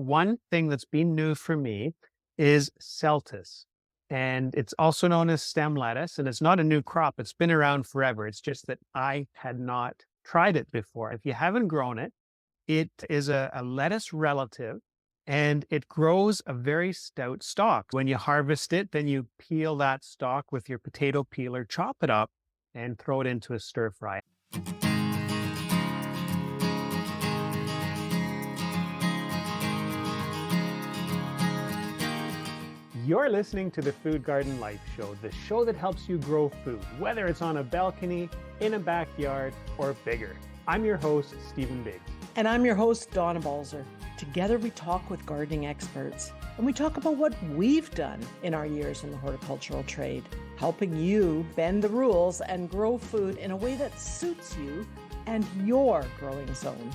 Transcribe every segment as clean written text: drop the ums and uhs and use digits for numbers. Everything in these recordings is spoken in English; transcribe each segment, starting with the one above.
One thing that's been new for me is Celtis, and it's also known as stem lettuce, and it's not a new crop. It's been around forever. It's just that I had not tried it before. If you haven't grown it, it is a lettuce relative, and it grows a very stout stalk. When you harvest it, then you peel that stalk with your potato peeler, chop it up, and throw it into a stir fry. You're listening to the Food Garden Life Show, the show that helps you grow food, whether it's on a balcony, in a backyard, or bigger. I'm your host, Stephen Biggs. And I'm your host, Donna Balzer. Together we talk with gardening experts, and we talk about what we've done in our years in the horticultural trade, helping you bend the rules and grow food in a way that suits you and your growing zone.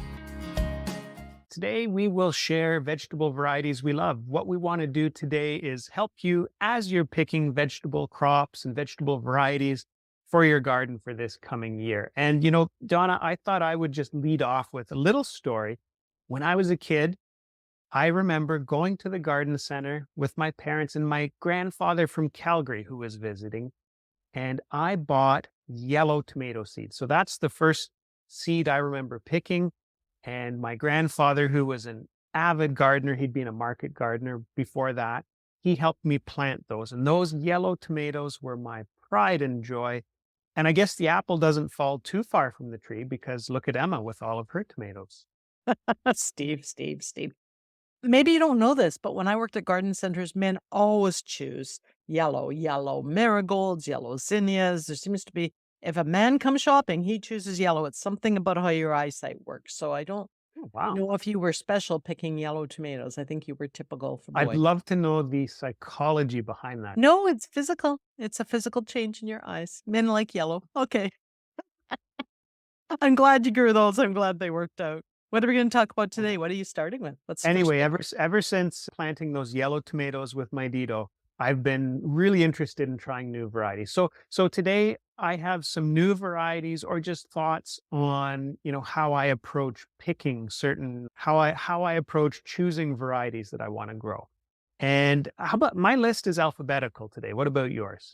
Today, we will share vegetable varieties we love. What we want to do today is help you as you're picking vegetable crops and vegetable varieties for your garden for this coming year. And, Donna, I thought I would just lead off with a little story. When I was a kid, I remember going to the garden center with my parents and my grandfather from Calgary who was visiting, and I bought yellow tomato seeds. So that's the first seed I remember picking. And my grandfather, who was an avid gardener, he'd been a market gardener before that, he helped me plant those. And those yellow tomatoes were my pride and joy. And I guess the apple doesn't fall too far from the tree because look at Emma with all of her tomatoes. Steve. Maybe you don't know this, but when I worked at garden centers, men always choose yellow marigolds, yellow zinnias. There seems to be, if a man comes shopping, he chooses yellow. It's something about how your eyesight works. So I don't Oh, wow. know if you were special picking yellow tomatoes. I think you were typical for I'd boys. love to know the psychology behind that. No, it's physical. It's a physical change in your eyes. Men like yellow. Okay. I'm glad you grew those. I'm glad they worked out. What are we going to talk about today? What are you starting with? What's the first Anyway, pick? ever since planting those yellow tomatoes with my Dido, I've been really interested in trying new varieties. So today I have some new varieties or just thoughts on, how I approach picking certain, how I approach choosing varieties that I want to grow. And how about my list is alphabetical today? What about yours?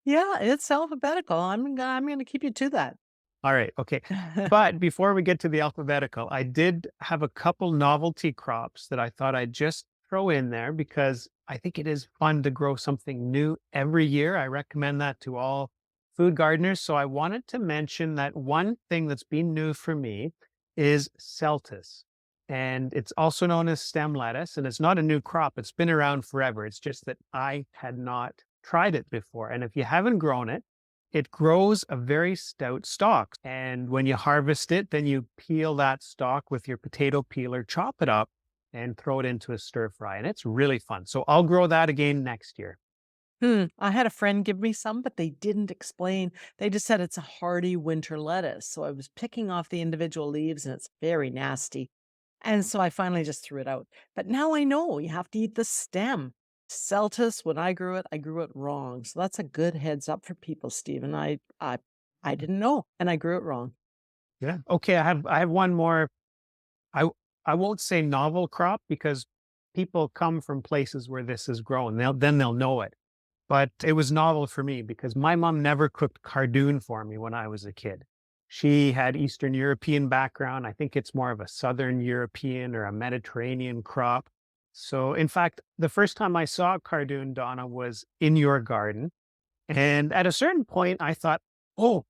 Yeah, it's alphabetical. I'm going to keep you to that. All right. Okay. But before we get to the alphabetical, I did have a couple novelty crops that I thought I'd just throw in there because I think it is fun to grow something new every year. I recommend that to all food gardeners. So I wanted to mention that one thing that's been new for me is Celtis. And it's also known as stem lettuce, and it's not a new crop. It's been around forever. It's just that I had not tried it before. And if you haven't grown it, it grows a very stout stalk. And when you harvest it, then you peel that stalk with your potato peeler, chop it up, and throw it into a stir fry. And it's really fun. So I'll grow that again next year. I had a friend give me some, but they didn't explain. They just said it's a hardy winter lettuce. So I was picking off the individual leaves and it's very nasty. And so I finally just threw it out. But now I know you have to eat the stem. Celtus, when I grew it wrong. So that's a good heads up for people, Stephen. I didn't know, and I grew it wrong. Yeah. Okay. I have one more. I I won't say novel crop because people come from places where this is grown. They'll know it. But it was novel for me because my mom never cooked cardoon for me when I was a kid. She had Eastern European background. I think it's more of a Southern European or a Mediterranean crop. So, in fact, the first time I saw cardoon, Donna, was in your garden. And at a certain point, I thought, oh,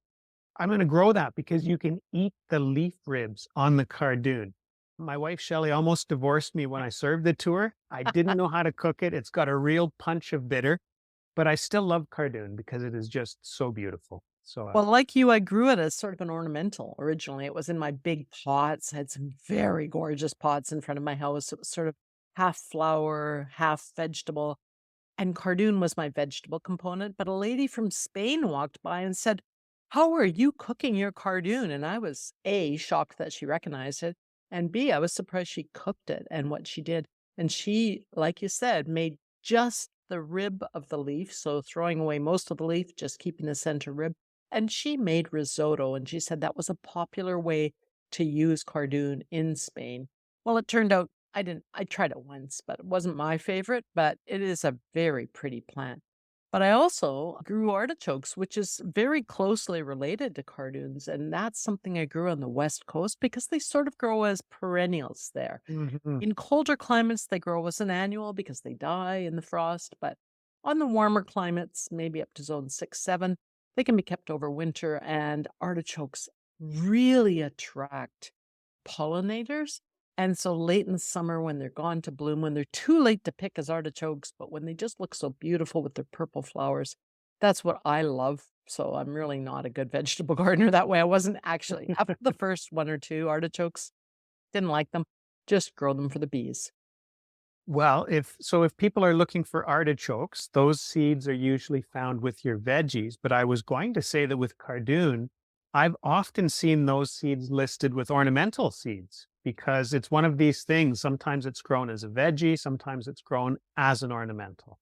I'm going to grow that because you can eat the leaf ribs on the cardoon. My wife, Shelley, almost divorced me when I served it to her. I didn't know how to cook it. It's got a real punch of bitter, but I still love cardoon because it is just so beautiful. So, Well, like you, I grew it as sort of an ornamental originally. It was in my big pots. I had some very gorgeous pots in front of my house. It was sort of half flower, half vegetable. And cardoon was my vegetable component. But a lady from Spain walked by and said, "How are you cooking your cardoon?" And I was A, shocked that she recognized it. And B, I was surprised she cooked it and what she did. And she, like you said, made just the rib of the leaf. So throwing away most of the leaf, just keeping the center rib. And she made risotto. And she said that was a popular way to use cardoon in Spain. Well, it turned out I tried it once, but it wasn't my favorite, but it is a very pretty plant. But I also grew artichokes, which is very closely related to cardoons, and that's something I grew on the West Coast because they sort of grow as perennials there. Mhm. In colder climates, they grow as an annual because they die in the frost, but on the warmer climates, maybe up to zone 6, 7, they can be kept over winter, and artichokes really attract pollinators. And so late in the summer, when they're gone to bloom, when they're too late to pick as artichokes, but when they just look so beautiful with their purple flowers, that's what I love. So I'm really not a good vegetable gardener that way. I wasn't actually. After the first one or two artichokes, didn't like them, just grow them for the bees. Well, if people are looking for artichokes, those seeds are usually found with your veggies. But I was going to say that with cardoon, I've often seen those seeds listed with ornamental seeds because it's one of these things. Sometimes it's grown as a veggie, sometimes it's grown as an ornamental.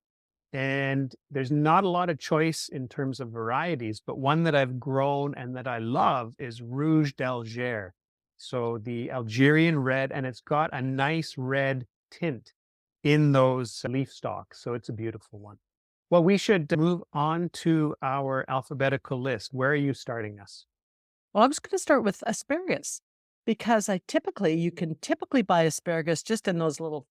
And there's not a lot of choice in terms of varieties, but one that I've grown and that I love is Rouge d'Alger. So the Algerian red, and it's got a nice red tint in those leaf stalks. So it's a beautiful one. Well, we should move on to our alphabetical list. Where are you starting us? Well, I was going to start with asparagus because you can typically buy asparagus just in those little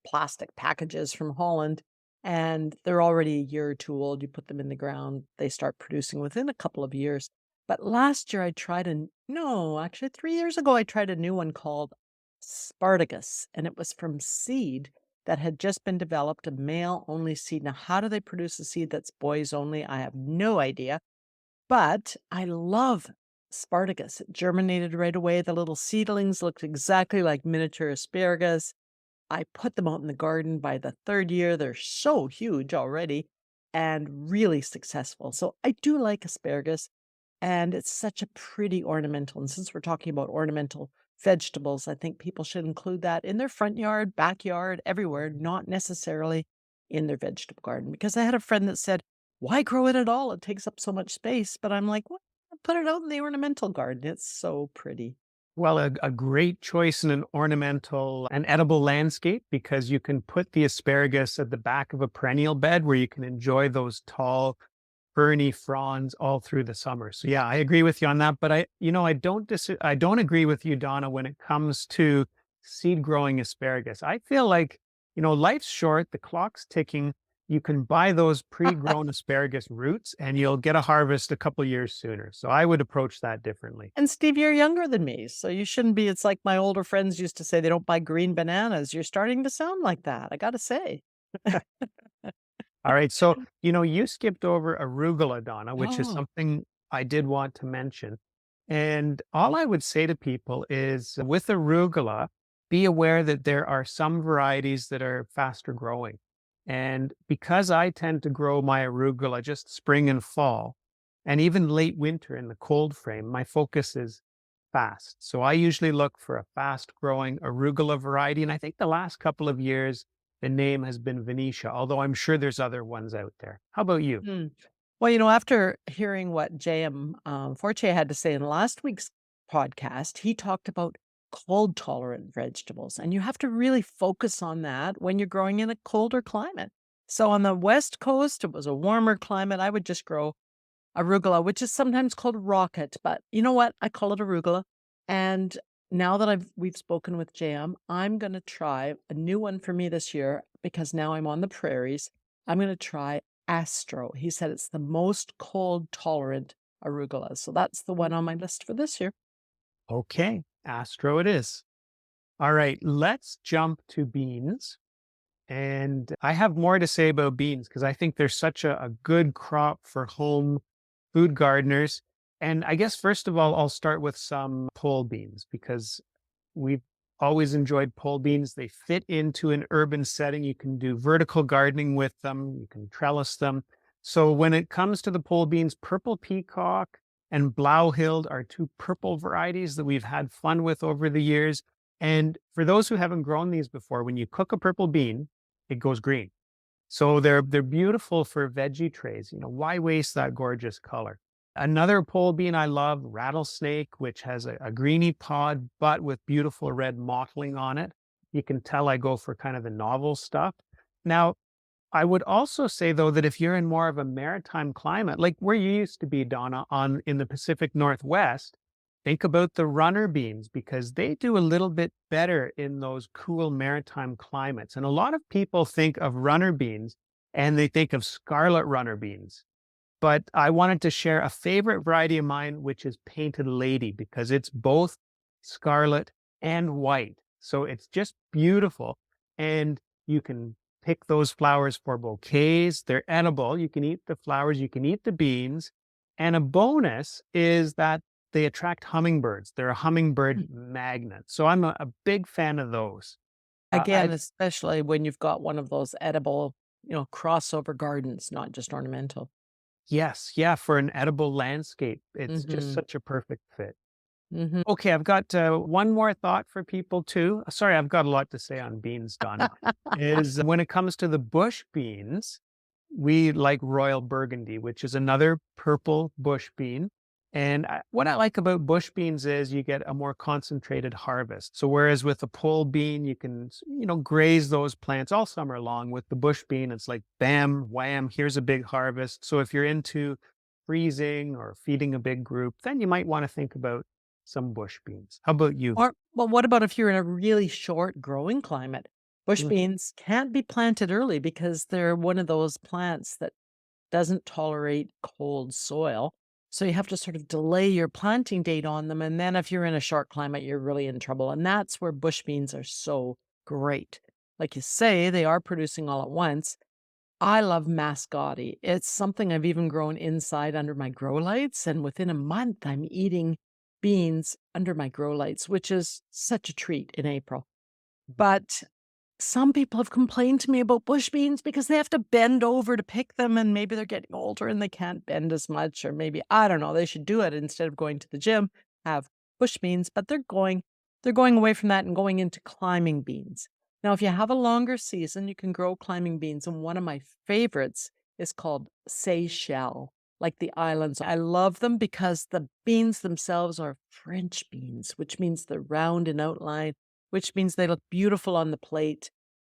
plastic packages from Holland, and they're already a year or two old. You put them in the ground, they start producing within a couple of years. But last year I tried no, actually 3 years ago, I tried a new one called Spartacus, and it was from seed that had just been developed, a male only seed. Now, how do they produce a seed that's boys only? I have no idea, but I love Spartacus. It germinated right away. The little seedlings looked exactly like miniature asparagus. I put them out in the garden by the 3rd year. They're so huge already and really successful. So I do like asparagus, and it's such a pretty ornamental. And since we're talking about ornamental vegetables, I think people should include that in their front yard, backyard, everywhere, not necessarily in their vegetable garden. Because I had a friend that said, "Why grow it at all? It takes up so much space." But I'm like, "Well, put it out in the ornamental garden. It's so pretty." Well, a great choice in an ornamental and edible landscape because you can put the asparagus at the back of a perennial bed where you can enjoy those tall, ferny fronds all through the summer. So yeah, I agree with you on that. But I don't agree with you, Donna, when it comes to seed growing asparagus. I feel like, life's short, the clock's ticking. You can buy those pre-grown asparagus roots and you'll get a harvest a couple years sooner. So I would approach that differently. And Steve, you're younger than me, so you shouldn't be. It's like my older friends used to say, they don't buy green bananas. You're starting to sound like that, I gotta say. All right. So, you skipped over arugula, Donna, which is Oh, something I did want to mention. And all I would say to people is with arugula, be aware that there are some varieties that are faster growing. And because I tend to grow my arugula just spring and fall, and even late winter in the cold frame, my focus is fast. So I usually look for a fast growing arugula variety. And I think the last couple of years, the name has been Venetia, although I'm sure there's other ones out there. How about you? hmm. Well, after hearing what J.M. Fortier had to say in last week's podcast, he talked about cold tolerant vegetables, and you have to really focus on that when you're growing in a colder climate. So on the West Coast, it was a warmer climate. I would just grow arugula, which is sometimes called rocket, but you know what? I call it arugula. And now that we've spoken with JM, I'm going to try a new one for me this year because now I'm on the prairies. I'm going to try Astro. He said it's the most cold tolerant arugula. So that's the one on my list for this year. Okay, Astro it is. All right, let's jump to beans. And I have more to say about beans because I think they're such a good crop for home food gardeners. And I guess, first of all, I'll start with some pole beans because we've always enjoyed pole beans. They fit into an urban setting. You can do vertical gardening with them, you can trellis them. So when it comes to the pole beans, purple peacock and Blauhild are two purple varieties that we've had fun with over the years. And for those who haven't grown these before, when you cook a purple bean, it goes green. So they're beautiful for veggie trays. Why waste that gorgeous color? Another pole bean I love, rattlesnake, which has a greeny pod, but with beautiful red mottling on it. You can tell I go for kind of the novel stuff. Now, I would also say though that if you're in more of a maritime climate, like where you used to be, Donna, on in the Pacific Northwest, think about the runner beans because they do a little bit better in those cool maritime climates. And a lot of people think of runner beans and they think of scarlet runner beans. But I wanted to share a favorite variety of mine, which is Painted Lady, because it's both scarlet and white. So it's just beautiful. And you can pick those flowers for bouquets. They're edible. You can eat the flowers, you can eat the beans. And a bonus is that they attract hummingbirds. They're a hummingbird Mm. magnet. So I'm a big fan of those. Again, I especially when you've got one of those edible, crossover gardens, not just ornamental. Yes, yeah, for an edible landscape, it's just Mhm. such a perfect fit. Mhm. Okay, I've got one more thought for people too. Sorry, I've got a lot to say on beans, Donna. Is when it comes to the bush beans, we like royal burgundy, which is another purple bush bean. And what I like about bush beans is you get a more concentrated harvest. So whereas with a pole bean, you can, graze those plants all summer long. With the bush bean, it's like bam, wham, here's a big harvest. So if you're into freezing or feeding a big group, then you might want to think about some bush beans. How about you? Or well, what about if you're in a really short growing climate? Bush Mm. beans can't be planted early because they're one of those plants that doesn't tolerate cold soil. So you have to sort of delay your planting date on them. And then if you're in a short climate, you're really in trouble. And that's where bush beans are so great. Like you say, they are producing all at once. I love mascotti. It's something I've even grown inside under my grow lights. And within a month, I'm eating beans under my grow lights, which is such a treat in April. But some people have complained to me about bush beans because they have to bend over to pick them, and maybe they're getting older and they can't bend as much, or maybe I don't know, they should do it instead of going to the gym, have bush beans, but they're going away from that and going into climbing beans. Now, if you have a longer season, you can grow climbing beans, and one of my favorites is called Seychelles, like the islands. I love them because the beans themselves are French beans, which means they're round in outline, which means they look beautiful on the plate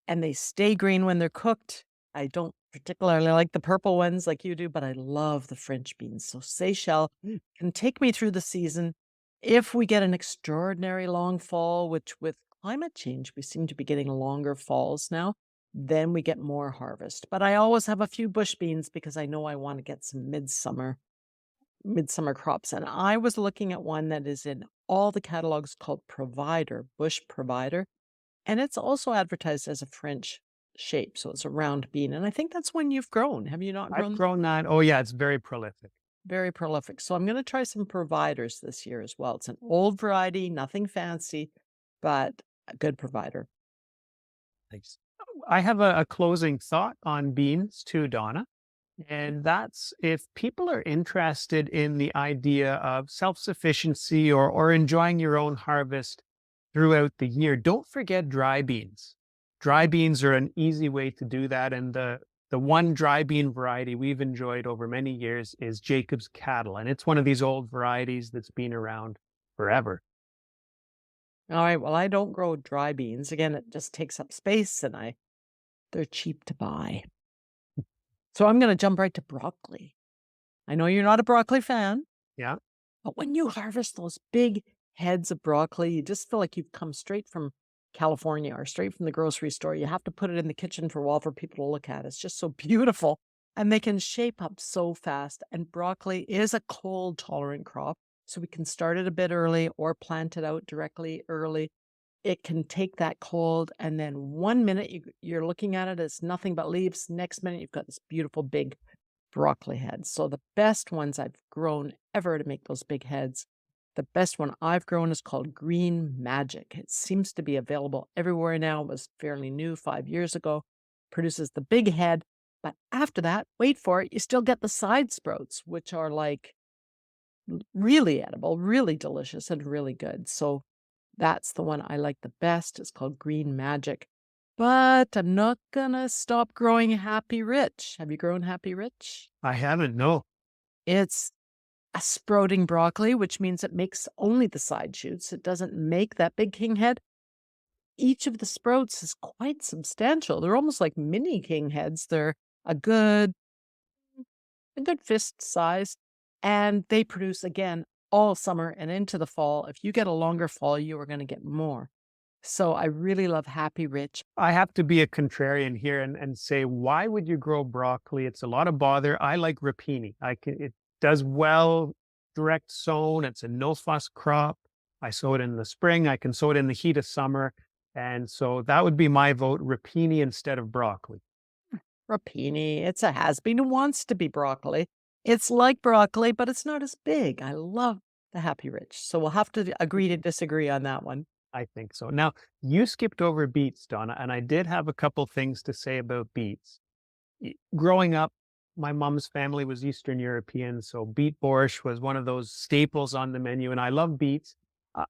and they stay green when they're cooked. I don't particularly like the purple ones like you do, but I love the French beans. So Seychelles can take me through the season. If we get an extraordinary long fall, which with climate change, we seem to be getting longer falls now, then we get more harvest. But I always have a few bush beans because I know I want to get some midsummer crops. And I was looking at one that is in all the catalogs called Provider, Bush Provider. And it's also advertised as a French shape, so it's a round bean, and I think that's one you've grown. Have you not I've grown? grown that. Oh, yeah, it's very prolific. Very prolific. So I'm gonna try some providers this year as well. It's an old variety, nothing fancy, but a good provider. Thanks. I have a closing thought on beans too, Donna. And that's if people are interested in the idea of self sufficiency or enjoying your own harvest throughout the year, don't forget dry beans. Dry beans are an easy way to do that. And the one dry bean variety we've enjoyed over many years is Jacob's Cattle. And it's one of these old varieties that's been around forever. Alright, well, I don't grow dry beans. Again, it just takes up space and they're cheap to buy. So I'm gonna jump right to broccoli. I know you're not a broccoli fan. Yeah. But when you harvest those big heads of broccoli, you just feel like you've come straight from California or straight from the grocery store. You have to put it in the kitchen for a while for people to look at. It's just so beautiful. And they can shape up so fast. And broccoli is a cold tolerant crop. So we can start it a bit early or plant it out directly early. It can take that cold. And then one minute you're looking at it, it's nothing but leaves. Next minute, you've got this beautiful big broccoli heads. So the best ones I've grown ever to make those big heads. The best one I've grown is called Green Magic. It seems to be available everywhere now. It was fairly new 5 years ago. Produces the big head. But after that, wait for it, you still get the side sprouts, which are like really edible, really delicious, and really good. So that's the one I like the best. It's called Green Magic. But I'm not gonna stop growing Happy Rich. Have you grown Happy Rich? I haven't, no. It's a sprouting broccoli, which means it makes only the side shoots. It doesn't make that big king head. each of the sprouts is quite substantial. They're almost like mini king heads. They're a good a good fist size, and they produce again all summer and into the fall. If you get a longer fall, you are going to get more. So I really love Happy Rich. I have to be a contrarian here and say, why would you grow broccoli? It's a lot of bother. I like rapini. It does well direct sown. It's a no fuss crop. I sow it in the spring. I can sow it in the heat of summer. And so that would be my vote, rapini instead of broccoli. Rapini, it's a has-been who wants to be broccoli. It's like broccoli, but it's not as big. I love the Happy Rich. So we'll have to agree to disagree on that one. I think so. Now, you skipped over beets, Donna, and I did have a couple things to say about beets. Growing up, my mom's family was Eastern European, so beet borscht was one of those staples on the menu, and I love beets.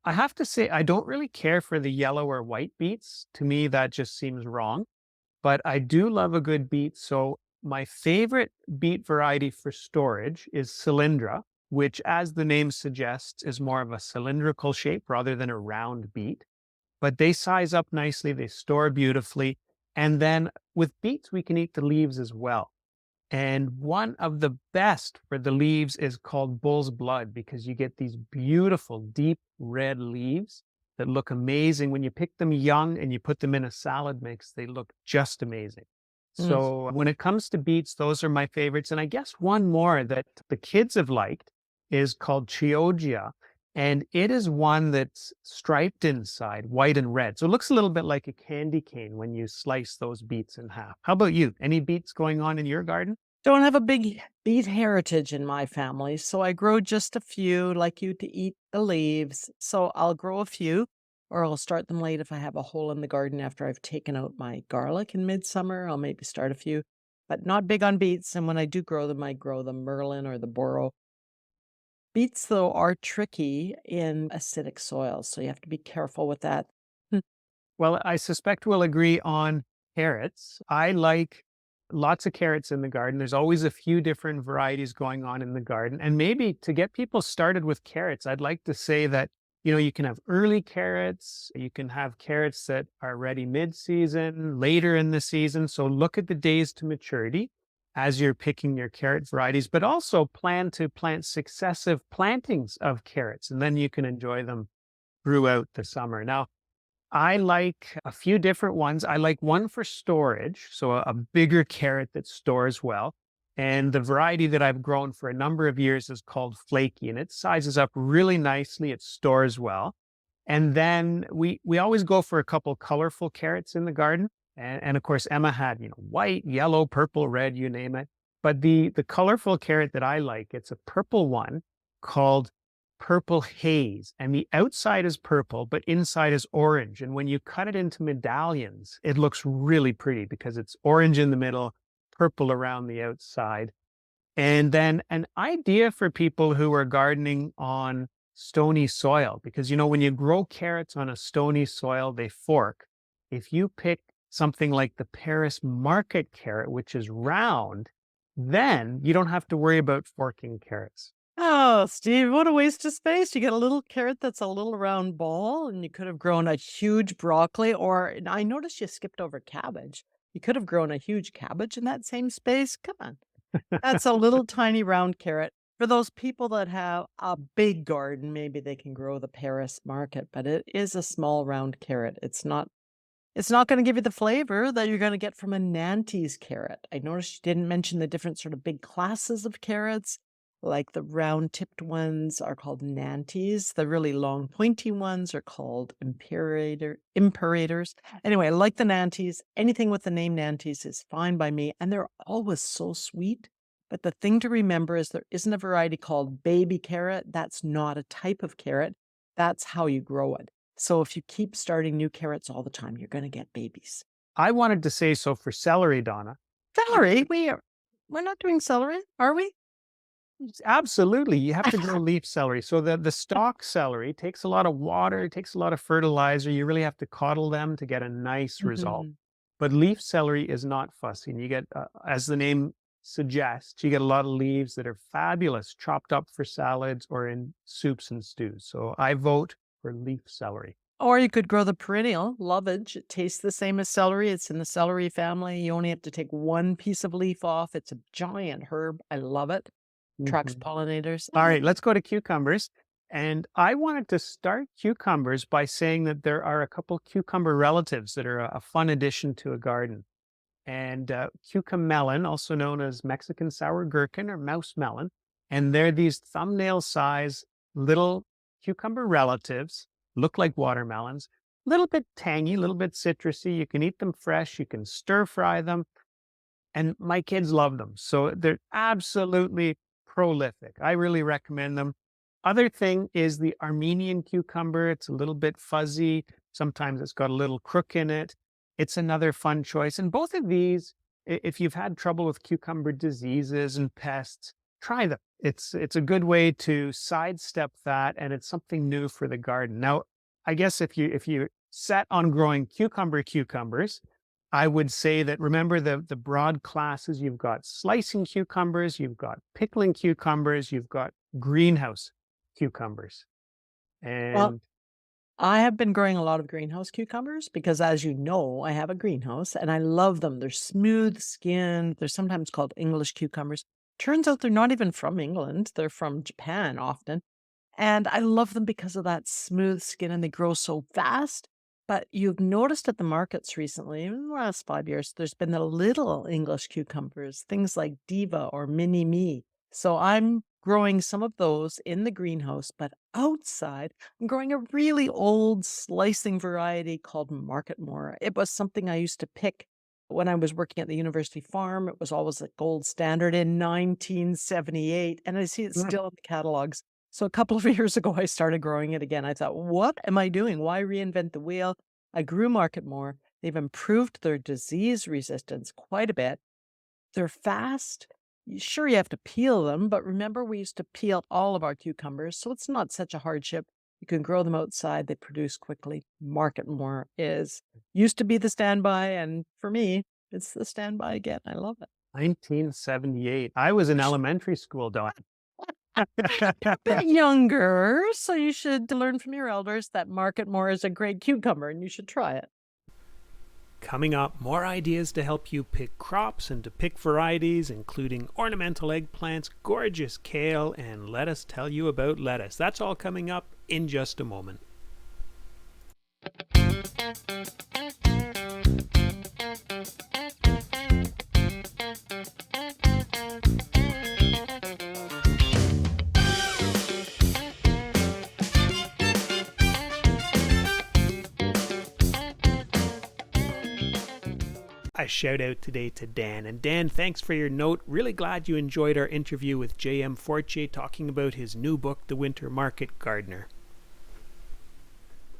I have to say, I don't really care for the yellow or white beets. To me, that just seems wrong, but I do love a good beet. So, my favorite beet variety for storage is Cylindra, which, as the name suggests, is more of a cylindrical shape rather than a round beet. But they size up nicely, they store beautifully. And then with beets, we can eat the leaves as well. And one of the best for the leaves is called bull's blood because you get these beautiful, deep red leaves that look amazing. When you pick them young and you put them in a salad mix, they look just amazing. Mm. So when it comes to beets, those are my favorites. And I guess one more that the kids have liked is called Chioggia. And it is one that's striped inside, white and red. So it looks a little bit like a candy cane when you slice those beets in half. How about you? Any beets going on in your garden? Don't have a big beet heritage in my family, so I grow just a few, like you, to eat the leaves. So I'll grow a few, or I'll start them late if I have a hole in the garden after I've taken out my garlic in midsummer. I'll maybe start a few, but not big on beets. And when I do grow them, I grow the Merlin or the Boro. Beets, though, are tricky in acidic soils, so you have to be careful with that. Well, I suspect we'll agree on carrots. I like lots of carrots in the garden. There's always a few different varieties going on in the garden. And maybe to get people started with carrots, I'd like to say that, you can have early carrots, you can have carrots that are ready mid-season, later in the season. So look at the days to maturity as you're picking your carrot varieties, but also plan to plant successive plantings of carrots, and then you can enjoy them throughout the summer. Now, I like a few different ones. I like one for storage, so a bigger carrot that stores well. And the variety that I've grown for a number of years is called Flaky, and it sizes up really nicely. It stores well. And then we always go for a couple colorful carrots in the garden. And of course, Emma had, white, yellow, purple, red, you name it. But the colorful carrot that I like, it's a purple one called Purple Haze. And the outside is purple, but inside is orange. And when you cut it into medallions, it looks really pretty because it's orange in the middle, purple around the outside. And then an idea for people who are gardening on stony soil, because when you grow carrots on a stony soil, they fork. If you pick something like the Paris market carrot, which is round, then you don't have to worry about forking carrots. Oh, Steve, what a waste of space. You get a little carrot that's a little round ball, and you could have grown a huge broccoli, or and I noticed you skipped over cabbage. You could have grown a huge cabbage in that same space. Come on. That's a little tiny round carrot. For those people that have a big garden, maybe they can grow the Paris market, but it is a small round carrot. It's not gonna give you the flavor that you're gonna get from a Nantes carrot. I noticed you didn't mention the different sort of big classes of carrots, like the round-tipped ones are called Nantes, the really long pointy ones are called imperators. Anyway, I like the Nantes. Anything with the name Nantes is fine by me, and they're always so sweet. But the thing to remember is there isn't a variety called baby carrot. That's not a type of carrot. That's how you grow it. So if you keep starting new carrots all the time, you're gonna get babies. I wanted to say so for celery, Donna. Celery? We're not doing celery, are we? Absolutely. You have to grow leaf celery. So the stalk celery takes a lot of water, it takes a lot of fertilizer. You really have to coddle them to get a nice result. Mhm. But leaf celery is not fussy. And you get, as the name suggests, you get a lot of leaves that are fabulous, chopped up for salads or in soups and stews. So I vote for leaf celery. Or you could grow the perennial lovage. It tastes the same as celery. It's in the celery family. You only have to take one piece of leaf off. It's a giant herb. I love it. Attracts Mhm. pollinators. All right, let's go to cucumbers. And I wanted to start cucumbers by saying that there are a couple cucumber relatives that are a fun addition to a garden. And cucamelon, also known as Mexican sour gherkin or mouse melon. And they're these thumbnail size little cucumber relatives, look like watermelons, a little bit tangy, a little bit citrusy. You can eat them fresh, you can stir fry them, and my kids love them. So they're absolutely prolific. I really recommend them. Other thing is the Armenian cucumber. It's a little bit fuzzy. Sometimes it's got a little crook in it. It's another fun choice. And both of these, if you've had trouble with cucumber diseases and pests, try them. It's a good way to sidestep that, and it's something new for the garden. Now, I guess if you set on growing cucumbers, I would say that remember the broad classes. You've got slicing cucumbers, you've got pickling cucumbers, you've got greenhouse cucumbers. Well, And I have been growing a lot of greenhouse cucumbers because, as you know, I have a greenhouse and I love them. They're smooth skinned. They're sometimes called English cucumbers. Turns out they're not even from England, they're from Japan often. And I love them because of that smooth skin and they grow so fast. But you've noticed at the markets recently, in the last 5 years, there's been the little English cucumbers, things like Diva or Mini Me. So I'm growing some of those in the greenhouse, but outside, I'm growing a really old slicing variety called Marketmore. It was something I used to pick when I was working at the university farm. It was always a gold standard in 1978, and I see it mm, still in the catalogs. So a couple of years ago, I started growing it again. I thought, what am I doing? Why reinvent the wheel? I grew Market more. They've improved their disease resistance quite a bit. They're fast. Sure, you have to peel them, but remember, we used to peel all of our cucumbers, so it's not such a hardship. You can grow them outside. They produce quickly. Market more is used to be the standby, and for me, it's the standby again. I love it. 1978. I was in elementary school, Don. Bit younger, so you should learn from your elders that Market more is a great cucumber, and you should try it. Coming up, more ideas to help you pick crops and to pick varieties, including ornamental eggplants, gorgeous kale, and let us tell you about lettuce. That's all coming up in just a moment. A shout out today to Dan. And Dan, thanks for your note. Really glad you enjoyed our interview with J.M. Fortier talking about his new book, The Winter Market Gardener.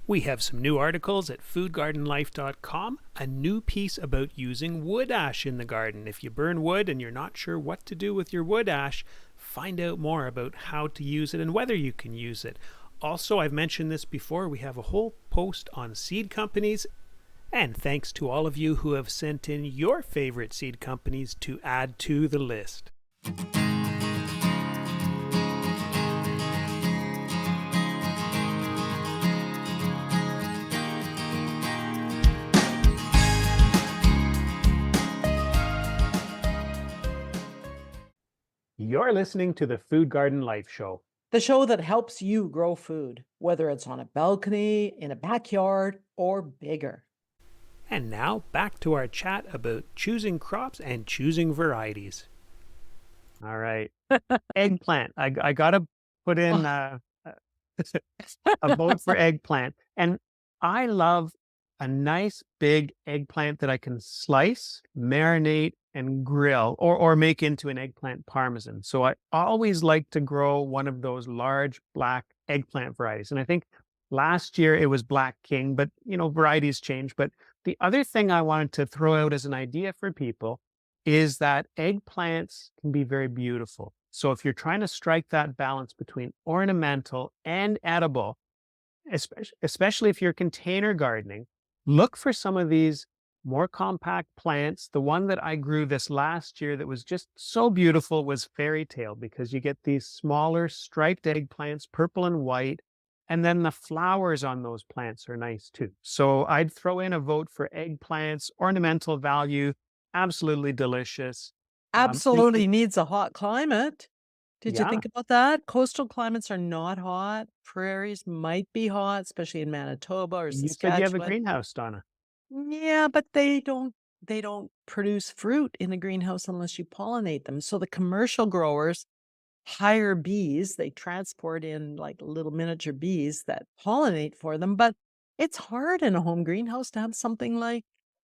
We have some new articles at foodgardenlife.com, a new piece about using wood ash in the garden. If you burn wood and you're not sure what to do with your wood ash, find out more about how to use it and whether you can use it. Also, I've mentioned this before, we have a whole post on seed companies. And thanks to all of you who have sent in your favorite seed companies to add to the list. You're listening to the Food Garden Life Show. The show that helps you grow food, whether it's on a balcony, in a backyard, or bigger. And now back to our chat about choosing crops and choosing varieties. All right. Eggplant. I got to put in a vote for eggplant. And I love a nice big eggplant that I can slice, marinate, and grill or make into an eggplant parmesan. So I always like to grow one of those large black eggplant varieties. And I think last year it was Black King, but varieties change. But the other thing I wanted to throw out as an idea for people is that eggplants can be very beautiful. So if you're trying to strike that balance between ornamental and edible, especially if you're container gardening, look for some of these more compact plants. The one that I grew this last year that was just so beautiful was Fairy Tale, because you get these smaller striped eggplants, purple and white, And then the flowers on those plants are nice too. So I'd throw in a vote for eggplants, ornamental value, absolutely delicious. And Absolutely needs a hot climate. Did you yeah, think about that? Coastal climates are not hot. Prairies might be hot, especially in Manitoba or you said you have a Saskatchewan. greenhouse, Donna. Yeah, but they don't produce fruit in a greenhouse unless you pollinate them. So the commercial growers hire bees, they transport in like little miniature bees that pollinate for them, but it's hard in a home greenhouse to have something like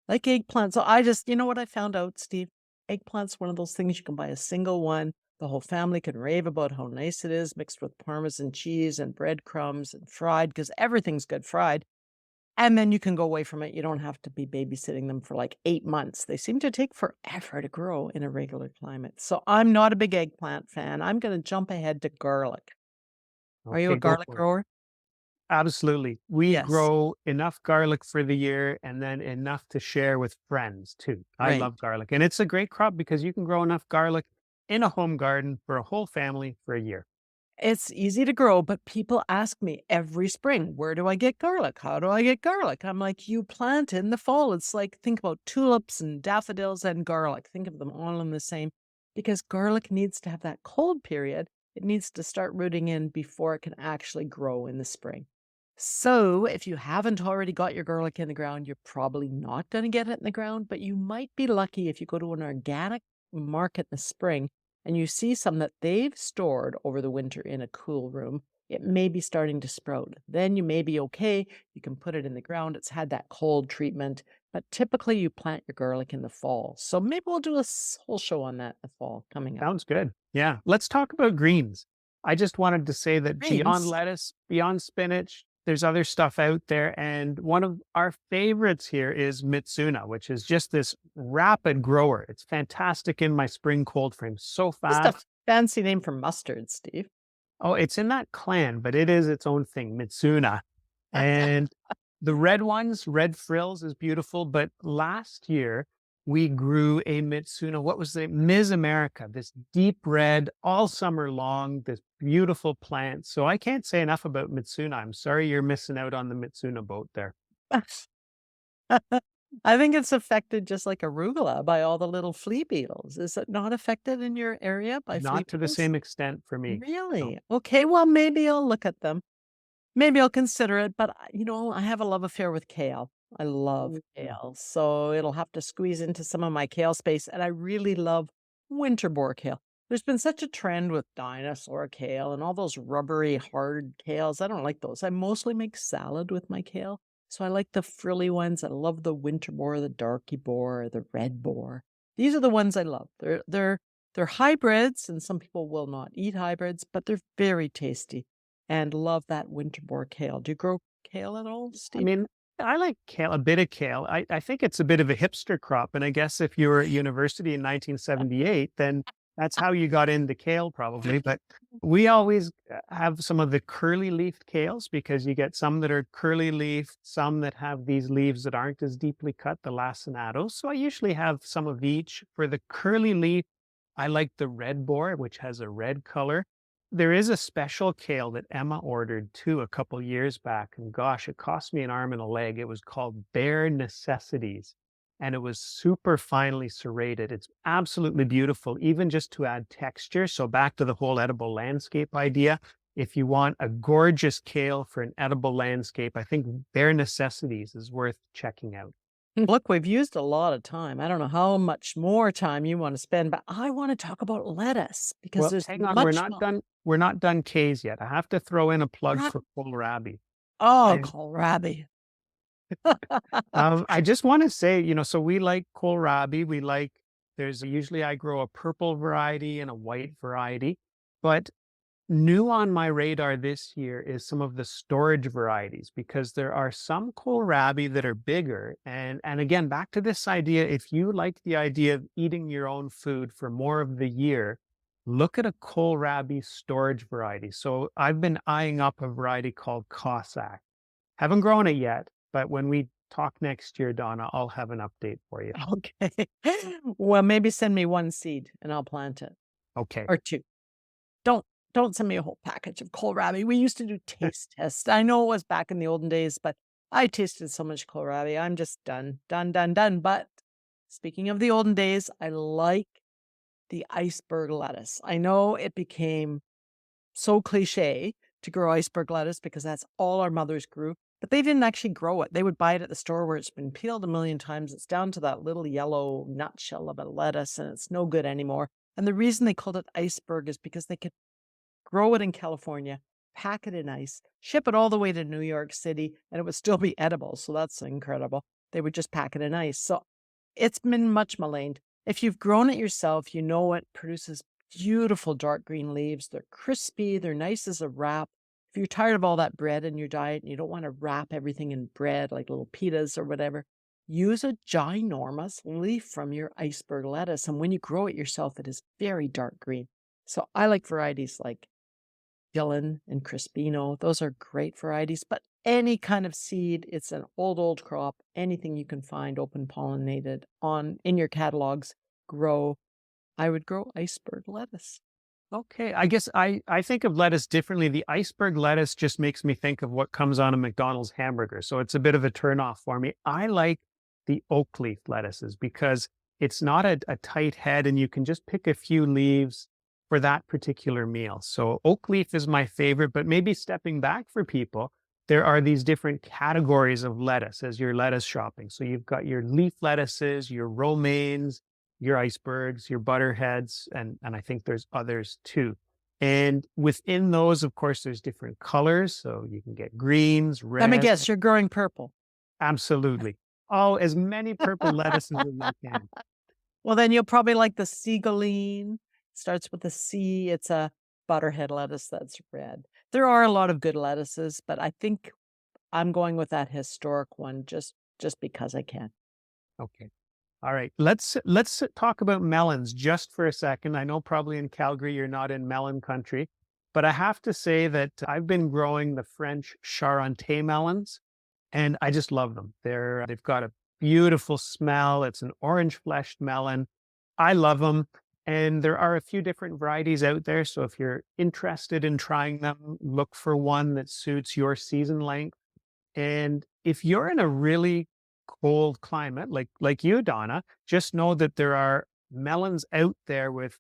eggplant. So I just, you know what I found out, Steve? Eggplant's one of those things you can buy a single one. The whole family can rave about how nice it is, mixed with Parmesan cheese and breadcrumbs and fried, because everything's good fried. And then you can go away from it. You don't have to be babysitting them for like 8 months. They seem to take forever to grow in a regular climate. So I'm not a big eggplant fan. I'm going to jump ahead to garlic. Are you a Okay, go garlic for it. grower? Absolutely. We Yes. grow enough garlic for the year and then enough to share with friends too. I Right. love garlic. And it's a great crop because you can grow enough garlic in a home garden for a whole family for a year. It's easy to grow, but people ask me every spring, where do I get garlic? How do I get garlic? I'm like, you plant in the fall. It's like, think about tulips and daffodils and garlic. Think of them all in the same, because garlic needs to have that cold period. It needs to start rooting in before it can actually grow in the spring. So, if you haven't already got your garlic in the ground, you're probably not going to get it in the ground, but you might be lucky if you go to an organic market in the spring and you see some that they've stored over the winter in a cool room. It may be starting to sprout. Then you may be okay. You can put it in the ground. It's had that cold treatment, but typically you plant your garlic in the fall. So maybe we'll do a whole show on that in the fall coming up. Sounds good. Yeah. Let's talk about greens. I just wanted to say that beyond Greens. lettuce, beyond spinach, there's other stuff out there. And one of our favorites here is Mitsuna, which is just this rapid grower. It's fantastic in my spring cold frame. So Just a fast. fancy name for mustard, Steve. Oh, it's in that clan, but it is its own thing, Mitsuna. And the red ones, red frills is beautiful. But last year we grew a Mitsuna. What was the Ms. America? This deep red all summer long, this beautiful plant. So I can't say enough about Mitsuna. I'm sorry you're missing out on the Mitsuna boat there. I think it's affected just like arugula by all the little flea beetles. Is it not affected in your area by flea Not to the beetles? same extent for me. No. Really? Okay, well, maybe I'll look at them. Maybe I'll consider it, but I have a love affair with kale. I love Mm. kale, so it'll have to squeeze into some of my kale space, and I really love winter boar kale. There's been such a trend with dinosaur kale and all those rubbery, hard kales. I don't like those. I mostly make salad with my kale, so I like the frilly ones. I love the winter boar, the darky boar, the red boar. These are the ones I love. They're hybrids, and some people will not eat hybrids, but they're very tasty and love that winter boar kale. Do you grow kale at all, I Steve? mean, I like kale, a bit of kale. I think it's a bit of a hipster crop. And I guess if you were at university in 1978, then that's how you got into kale, probably. But we always have some of the curly leafed kales because you get some that are curly leafed, some that have these leaves that aren't as deeply cut, the lacinatos. So I usually have some of each. For the curly leaf, I like the red boar, which has a red color. There is a special kale that Emma ordered too a couple years back, and gosh, it cost me an arm and a leg. It was called Bare Necessities, and it was super finely serrated. It's absolutely beautiful, even just to add texture. So back to the whole edible landscape idea. If you want a gorgeous kale for an edible landscape, I think Bare Necessities is worth checking out. Look, we've used a lot of time. I don't know how much more time you want to spend, but I want to talk about lettuce because Well, there's hang on, we're much not more. done. We're not done K's yet. I have to throw in a plug Not- for kohlrabi. Oh, I kohlrabi. I just want to say, so we like kohlrabi. There's usually I grow a purple variety and a white variety, but new on my radar this year is some of the storage varieties because there are some kohlrabi that are bigger. And again, back to this idea, if you like the idea of eating your own food for more of the year, look at a kohlrabi storage variety. So I've been eyeing up a variety called Cossack. Haven't grown it yet, but when we talk next year, Donna, I'll have an update for you. Okay. Well, maybe send me one seed and I'll plant it Okay. or two. Don't don't send me a whole package of kohlrabi. We used to do taste tests. I know it was back in the olden days, but I tasted so much kohlrabi. I'm just done, done, done, done. But speaking of the olden days, I like the iceberg lettuce. I know it became so cliche to grow iceberg lettuce because that's all our mothers grew, but they didn't actually grow it. They would buy it at the store where it's been peeled a million times. It's down to that little yellow nutshell of a lettuce and it's no good anymore. And the reason they called it iceberg is because they could grow it in California, pack it in ice, ship it all the way to New York City, and it would still be edible. So that's incredible. They would just pack it in ice. So it's been much maligned. If you've grown it yourself, you know it produces beautiful dark green leaves. They're crispy, they're nice as a wrap. If you're tired of all that bread in your diet and you don't want to wrap everything in bread like little pitas or whatever, use a ginormous leaf from your iceberg lettuce. And when you grow it yourself, it is very dark green. So I like varieties like Gillen and Crispino. Those are great varieties, but any kind of seed, it's an old crop, anything you can find open pollinated on in your catalogs, grow. I would grow iceberg lettuce. Okay, I guess I think of lettuce differently. The iceberg lettuce just makes me think of what comes on a McDonald's hamburger, so it's a bit of a turnoff for me. I like the oak leaf lettuces because it's not a tight head, and you can just pick a few leaves for that particular meal. So oak leaf is my favorite, but maybe stepping back for people, there are these different categories of lettuce as you're lettuce shopping. So you've got your leaf lettuces, your romaines, your icebergs, your butterheads, and I think there's others too. And within those, of course, there's different colors. So you can get greens, Let me reds, guess, you're growing purple. absolutely. Oh, as many purple lettuces as I can. Well, then you'll probably like the Siegeline. Starts with a C. It's a butterhead lettuce that's red. There are a lot of good lettuces, but I think I'm going with that historic one just because I can. Okay. All right. Let's talk about melons just for a second. I know probably in Calgary you're not in melon country, but I have to say that I've been growing the French Charente melons and I just love them. They've got a beautiful smell. It's an orange fleshed melon. I love them. And there are a few different varieties out there. So if you're interested in trying them, look for one that suits your season length. And if you're in a really cold climate, like you, Donna, just know that there are melons out there with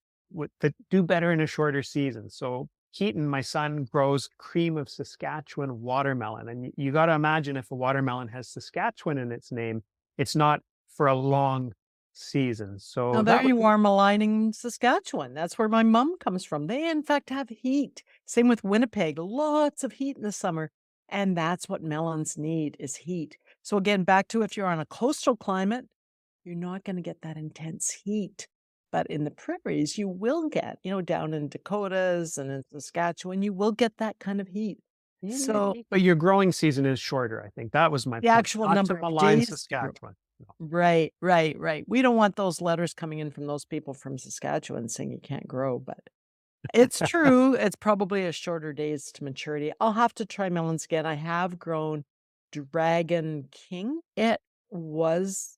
that do better in a shorter season. So Keaton, my son, grows cream of Saskatchewan watermelon. And you got to imagine if a watermelon has Saskatchewan in its name, it's not for a long season. Now So there that would you be are maligning Saskatchewan. That's where my mom comes from. They, in fact, have heat. Same with Winnipeg, lots of heat in the summer. And that's what melons need is heat. So again, back to if you're on a coastal climate, you're not going to get that intense heat. But in the prairies, you will get, down in Dakotas and in Saskatchewan, you will get that kind of heat. So but your growing season is shorter, I think. That was my the point. actual Not to number of malign days to grow. Saskatchewan. No. Right, right, right. We don't want those letters coming in from those people from Saskatchewan saying you can't grow, but it's true. It's probably a shorter days to maturity. I'll have to try melons again. I have grown Dragon King. It was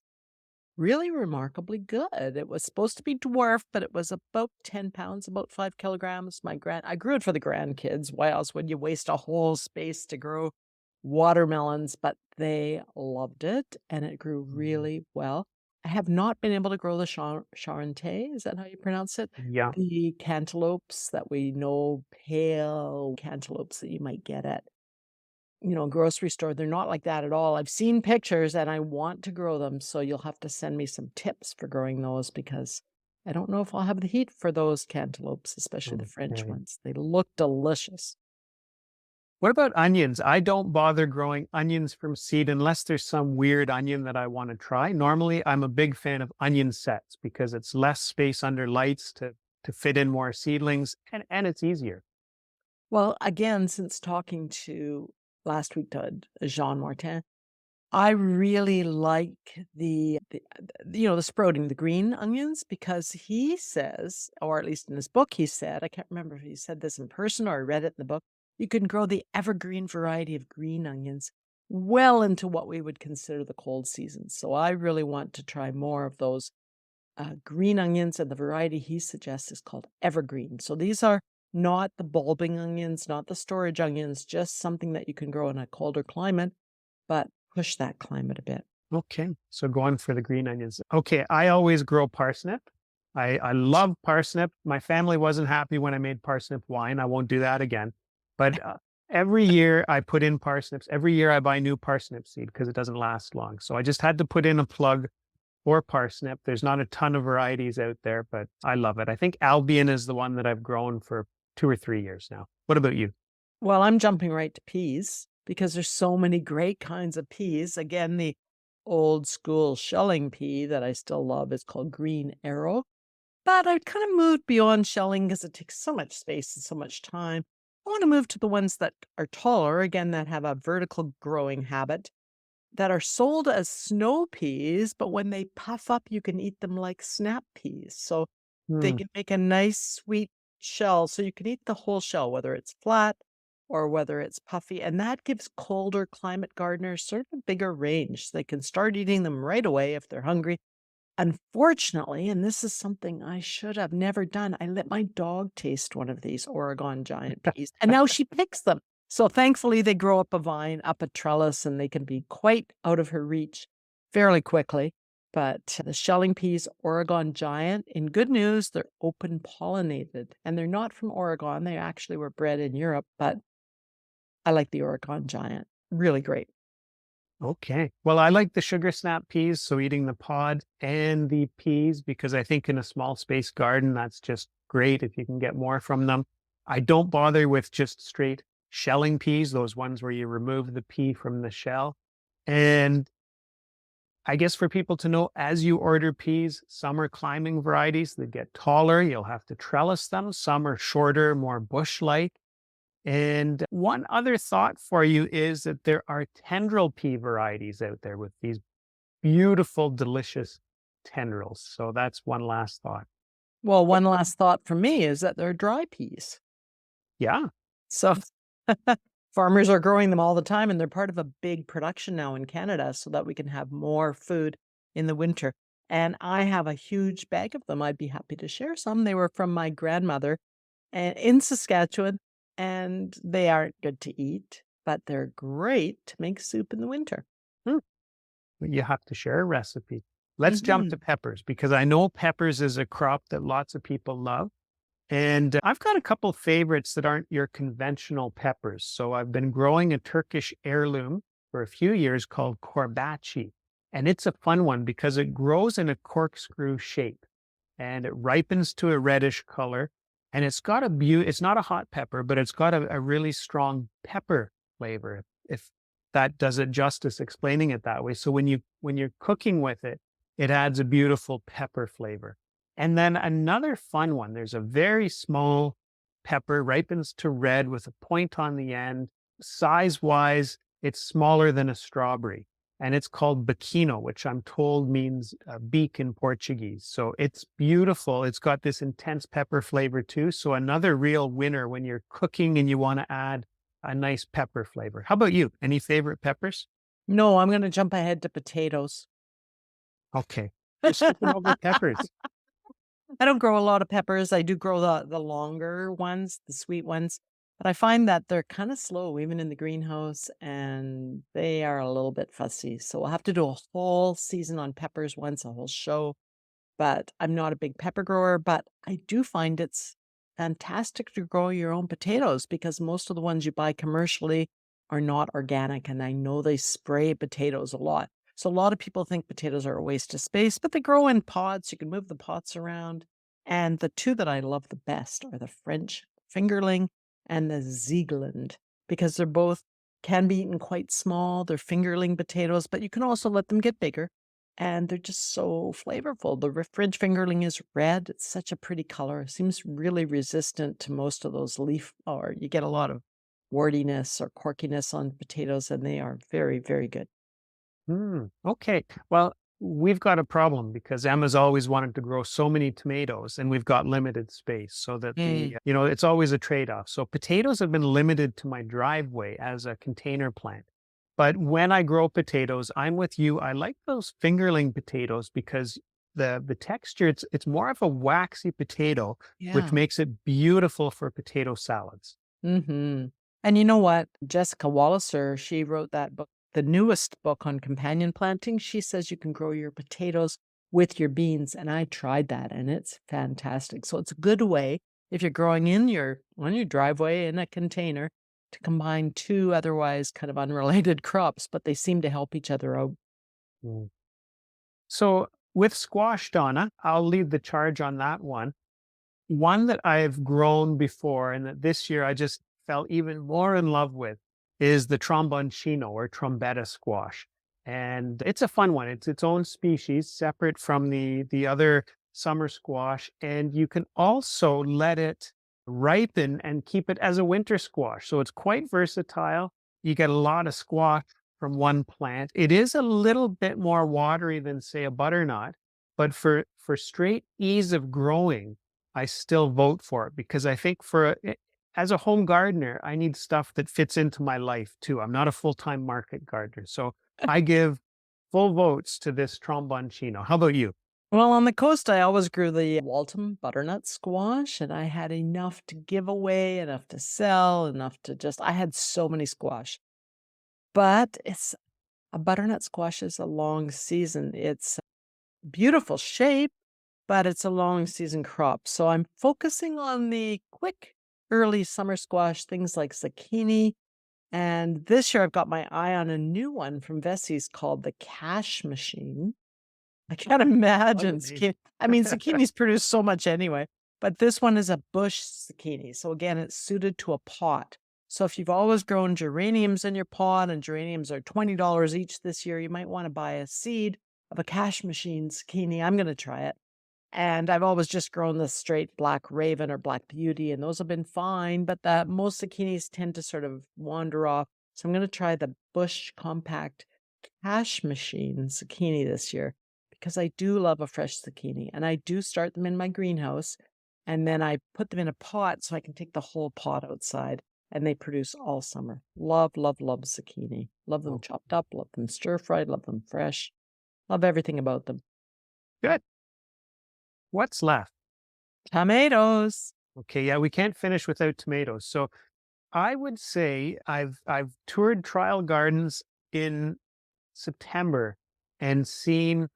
really remarkably good. It was supposed to be dwarf, but it was about 10 pounds, about 5 kilograms. I grew it for the grandkids. Why else would you waste a whole space to grow watermelons? But they loved it and it grew Mhm. really well. I have not been able to grow the Charente. Is that how you pronounce it? Yeah. The cantaloupes that we know, pale cantaloupes that you might get at grocery store, they're not like that at all. I've seen pictures and I want to grow them, so you'll have to send me some tips for growing those because I don't know if I'll have the heat for those cantaloupes, especially the French Okay. ones. They look delicious. What about onions? I don't bother growing onions from seed unless there's some weird onion that I want to try. Normally, I'm a big fan of onion sets because it's less space under lights to fit in more seedlings and it's easier. Well, again, since talking to last week to Jean Martin, I really like the sprouting, the green onions, because he says, or at least in his book, he said, I can't remember if he said this in person or I read it in the book, you can grow the evergreen variety of green onions well into what we would consider the cold season. So I really want to try more of those green onions, and the variety he suggests is called evergreen. So these are not the bulbing onions, not the storage onions, just something that you can grow in a colder climate, but push that climate a bit. Okay. So going for the green onions. Okay. I always grow parsnip. I love parsnip. My family wasn't happy when I made parsnip wine. I won't do that again. But every year I put in parsnips. Every year I buy new parsnip seed because it doesn't last long. So I just had to put in a plug for parsnip. There's not a ton of varieties out there, but I love it. I think Albion is the one that I've grown for 2 or 3 years now. What about you? Well, I'm jumping right to peas because there's so many great kinds of peas. Again, the old school shelling pea that I still love is called green arrow. But I kind of moved beyond shelling because it takes so much space and so much time. I want to move to the ones that are taller, again, that have a vertical growing habit, that are sold as snow peas, but when they puff up, you can eat them like snap peas. So they Hmm. can make a nice sweet shell. So you can eat the whole shell, whether it's flat or whether it's puffy. And that gives colder climate gardeners sort of a bigger range. They can start eating them right away if they're hungry. Unfortunately, and this is something I should have never done, I let my dog taste one of these Oregon giant peas, and now she picks them. So thankfully, they grow up a vine, up a trellis, and they can be quite out of her reach fairly quickly. But the shelling peas, Oregon giant, in good news, they're open pollinated and they're not from Oregon. They actually were bred in Europe, but I like the Oregon giant. Really great. Okay. Well, I like the sugar snap peas, so eating the pod and the peas because I think in a small space garden, that's just great if you can get more from them. I don't bother with just straight shelling peas, those ones where you remove the pea from the shell. And I guess for people to know, as you order peas, some are climbing varieties that get taller. You'll have to trellis them. Some are shorter, more bush-like. And one other thought for you is that there are tendril pea varieties out there with these beautiful, delicious tendrils. So that's one last thought. Well, What- one last thought for me is that they're dry peas. Yeah. So farmers are growing them all the time, and they're part of a big production now in Canada so that we can have more food in the winter. And I have a huge bag of them. I'd be happy to share some. They were from my grandmother in Saskatchewan, and they aren't good to eat, but they're great to make soup in the winter. Hmm. You have to share a recipe. Let's jump to Mhm. peppers because I know peppers is a crop that lots of people love. And I've got a couple favorites that aren't your conventional peppers. So I've been growing a Turkish heirloom for a few years called Korbachi. And it's a fun one because it grows in a corkscrew shape and it ripens to a reddish color. And it's got it's not a hot pepper, but it's got a really strong pepper flavor, if that does it justice explaining it that way. So when you're cooking with it, it adds a beautiful pepper flavor. And then another fun one, there's a very small pepper, ripens to red with a point on the end. Size wise, it's smaller than a strawberry. And it's called Baquino, which I'm told means beak in Portuguese. So it's beautiful. It's got this intense pepper flavor too. So another real winner when you're cooking and you want to add a nice pepper flavor. How about you? Any favorite peppers? No, I'm going to jump ahead to potatoes. Okay. You're skipping over peppers. I don't grow a lot of peppers. I do grow the longer ones, the sweet ones, but I find that they're kind of slow even in the greenhouse and they are a little bit fussy. So we'll have to do a whole season on peppers once, a whole show. But I'm not a big pepper grower, but I do find it's fantastic to grow your own potatoes because most of the ones you buy commercially are not organic. And I know they spray potatoes a lot. So a lot of people think potatoes are a waste of space, but they grow in pots. You can move the pots around. And the two that I love the best are the French fingerling and the Ziegland because they're both can be eaten quite small. They're fingerling potatoes, but you can also let them get bigger and they're just so flavorful. The French fingerling is red. It's such a pretty color. It seems really resistant to most of those leaf, or you get a lot of wardiness or corkiness on potatoes, and they are very, very good. Okay. Well, we've got a problem because Emma's always wanted to grow so many tomatoes and we've got limited space so that Mm. it's always a trade-off. So potatoes have been limited to my driveway as a container plant. But when I grow potatoes, I'm with you. I like those fingerling potatoes because the texture, it's more of a waxy potato, which Yeah. makes it beautiful for potato salads. Mhm. And you know what? Jessica Walliser, she wrote that book, the newest book on companion planting. She says you can grow your potatoes with your beans, and I tried that, and it's fantastic. So it's a good way if you're growing in your on your driveway in a container to combine two otherwise kind of unrelated crops, but they seem to help each other out. Mm. So with squash, Donna, I'll lead the charge on that one. One that I've grown before and that this year I just fell even more in love with is the tromboncino or trombetta squash. And it's a fun one. It's its own species, separate from the other summer squash. And you can also let it ripen and keep it as a winter squash. So it's quite versatile. You get a lot of squash from one plant. It is a little bit more watery than, say, a butternut, but for straight ease of growing, I still vote for it because I think as a home gardener, I need stuff that fits into my life too. I'm not a full-time market gardener. So I give full votes to this tromboncino. How about you? Well, on the coast, I always grew the Waltham butternut squash, and I had enough to give away, enough to sell, enough to just, I had so many squash. But it's a butternut squash is a long season. It's beautiful shape, but it's a long season crop. So I'm focusing on the quick early summer squash, things like zucchini. And this year I've got my eye on a new one from Vessi's called the Cash Machine. I can't Love the imagine name. zucchini. I mean, zucchinis produce so much anyway, but this one is a bush zucchini. So again, it's suited to a pot. So if you've always grown geraniums in your pot and geraniums are $20 each this year, you might want to buy a seed of a cash machine zucchini. I'm going to try it. And I've always just grown the straight black raven or black beauty, and those have been fine, but that most zucchinis tend to sort of wander off. So I'm going to try the bush compact cash machine zucchini this year because I do love a fresh zucchini and I do start them in my greenhouse and then I put them in a pot so I can take the whole pot outside and they produce all summer. Love, love, love zucchini. Love them Oh, chopped up, love them stir fried, love them fresh. Love everything about them. good. What's left? Tomatoes. Okay, yeah, we can't finish without tomatoes. So I would say I've toured trial gardens in September and seen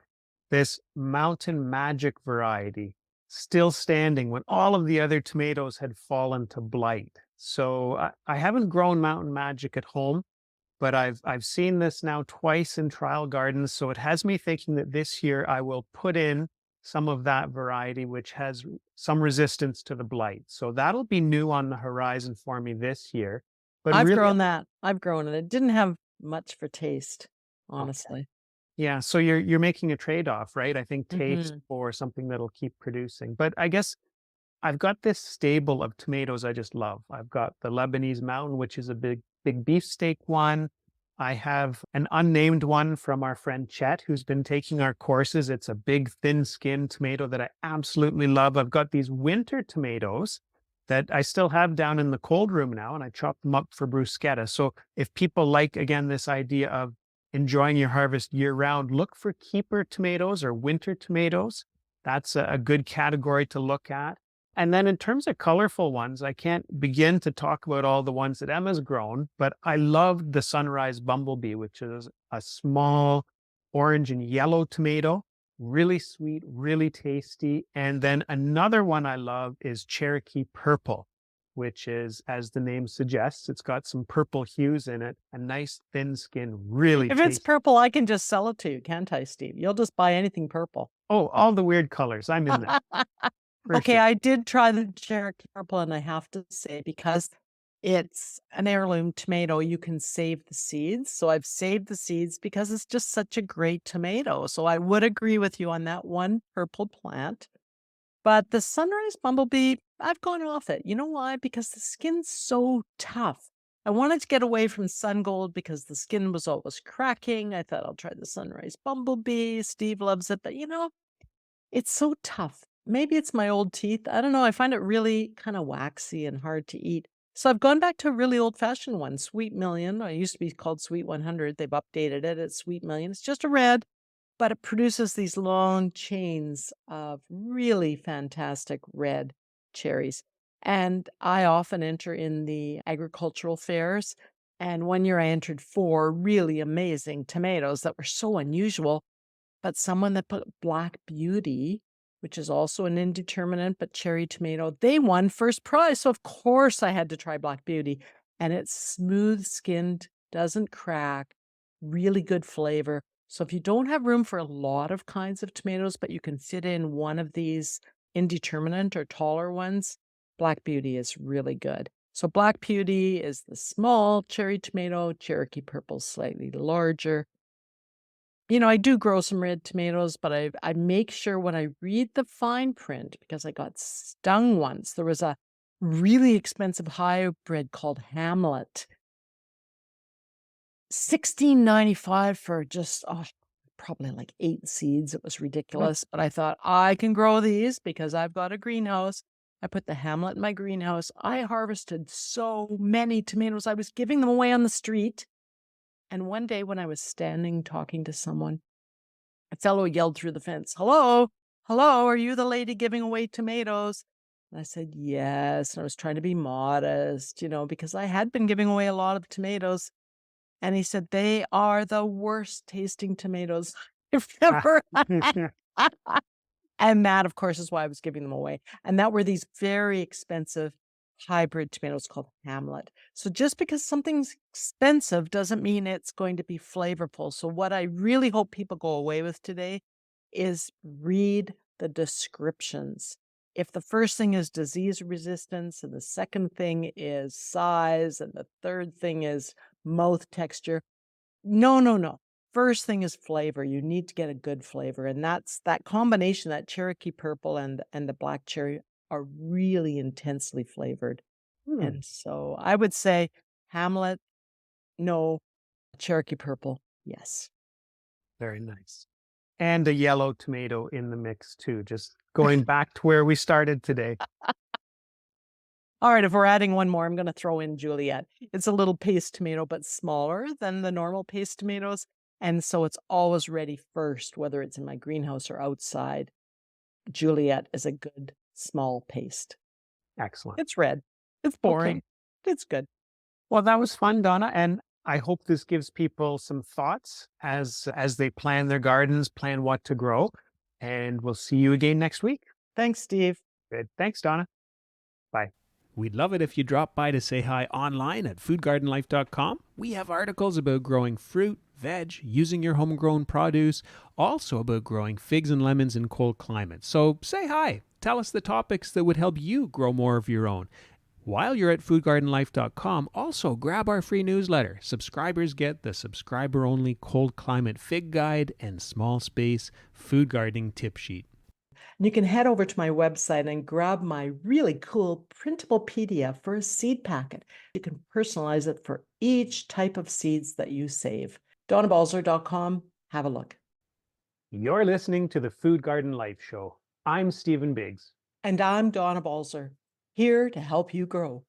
this mountain magic variety still standing when all of the other tomatoes had fallen to blight. So I haven't grown mountain magic at home, but I've seen this now twice in trial gardens. So it has me thinking that this year I will put in some of that variety, which has some resistance to the blight. So that'll be new on the horizon for me this year. But I've really, grown that. I've grown it. It didn't have much for taste, okay. honestly. Yeah, so you're making a trade-off, right? I think taste Mhm. for something that'll keep producing. But I guess I've got this stable of tomatoes I just love. I've got the Lebanese Mountain, which is a big beefsteak one. I have an unnamed one from our friend Chet, who's been taking our courses. It's a big, thin-skinned tomato that I absolutely love. I've got these winter tomatoes that I still have down in the cold room now, and I chop them up for bruschetta. So if people like, again, this idea of enjoying your harvest year round, look for keeper tomatoes or winter tomatoes. That's a good category to look at. And then in terms of colorful ones, I can't begin to talk about all the ones that Emma's grown, but I loved the Sunrise Bumblebee, which is a small orange and yellow tomato, really sweet, really tasty. And then another one I love is Cherokee Purple, which is, as the name suggests, it's got some purple hues in it, a nice thin skin, really If it's tasty. purple, I can just sell it to you, can't I, Steve? You'll just buy anything purple. Oh, all the weird colors. I'm in there for Okay, sure. I did try the Cherokee Purple, and I have to say, because it's an heirloom tomato, you can save the seeds. So I've saved the seeds because it's just such a great tomato. So I would agree with you on that one purple plant. But the Sunrise Bumblebee, I've gone off it. You know why? Because the skin's so tough. I wanted to get away from Sun Gold because the skin was always cracking. I thought I'll try the Sunrise Bumblebee. Steve loves it, but it's so tough. Maybe it's my old teeth. I don't know. I find it really kind of waxy and hard to eat. So I've gone back to a really old fashioned one, Sweet Million. It used to be called Sweet 100. They've updated it. It's Sweet Million. It's just a red. but it produces these long chains of really fantastic red cherries. And I often enter in the agricultural fairs. And one year I entered 4 really amazing tomatoes that were so unusual, but someone that put Black Beauty, which is also an indeterminate but cherry tomato, they won first prize. So of course I had to try Black Beauty. And it's smooth skinned, doesn't crack, really good flavor. So if you don't have room for a lot of kinds of tomatoes, but you can fit in one of these indeterminate or taller ones, Black Beauty is really good. So Black Beauty is the small cherry tomato, Cherokee Purple slightly larger. I do grow some red tomatoes, but I make sure when I read the fine print, because I got stung once. There was a really expensive hybrid called Hamlet, 16.95 for just probably like 8 seeds. It was Mm. ridiculous, but I thought I can grow these because I've got a greenhouse. I put the Hamlet in my greenhouse. I harvested so many tomatoes. I was giving them away on the street. And one day when I was standing talking to someone, a fellow yelled through the fence, "Hello, hello, are you the lady giving away tomatoes?" And I said, "Yes." And I was trying to be modest, because I had been giving away a lot of tomatoes. And he said, "They are the worst tasting tomatoes I've ever had." And that, of course, is why I was giving them away. And that were these very expensive hybrid tomatoes called Hamlet. So just because something's expensive doesn't mean it's going to be flavorful. So what I really hope people go away with today is read the descriptions. If the first thing is disease resistance, and the second thing is size, and the third thing is mouth texture, no, no, no. First thing is flavor. You need to get a good flavor, and that's that combination, that Cherokee Purple and the black cherry are really intensely flavored. Hmm, And so I would say Hamlet, no. Cherokee Purple, yes. very nice. And a yellow tomato in the mix too, just going back to where we started today. All right, if we're adding one more, I'm gonna throw in Juliet. It's a little paste tomato, but smaller than the normal paste tomatoes, and so it's always ready first, whether it's in my greenhouse or outside. Juliet is a good small paste. Excellent. It's red. It's boring. Okay. It's good. Well, that was fun, Donna, and I hope this gives people some thoughts as they plan their gardens, plan what to grow, and we'll see you again next week. Thanks, Steve. Good. Thanks, Donna. Bye. We'd love it if you drop by to say hi online at foodgardenlife.com. We have articles about growing fruit, veg, using your homegrown produce, also about growing figs and lemons in cold climates. So say hi. Tell us the topics that would help you grow more of your own. While you're at foodgardenlife.com, also grab our free newsletter. Subscribers get the subscriber-only cold climate fig guide and small space food gardening tip sheet. And you can head over to my website and grab my really cool printable PDF for a seed packet. You can personalize it for each type of seeds that you save. DonnaBalzer.com. Have a look. You're listening to the Food Garden Life Show. I'm Stephen Biggs. And I'm Donna Balzer, here to help you grow.